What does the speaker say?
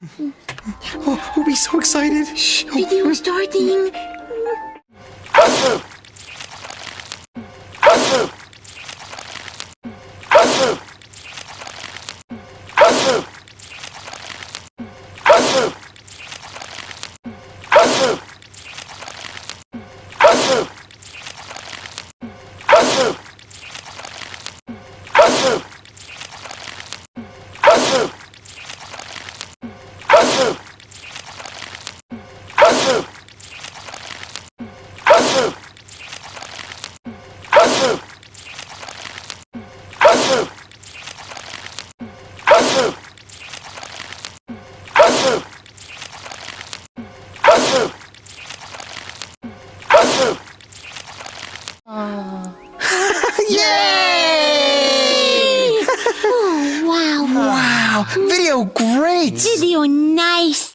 Oh, we'll be so excited. Shh. Video starting. Yay! Oh, wow. Wow, video great! Video nice.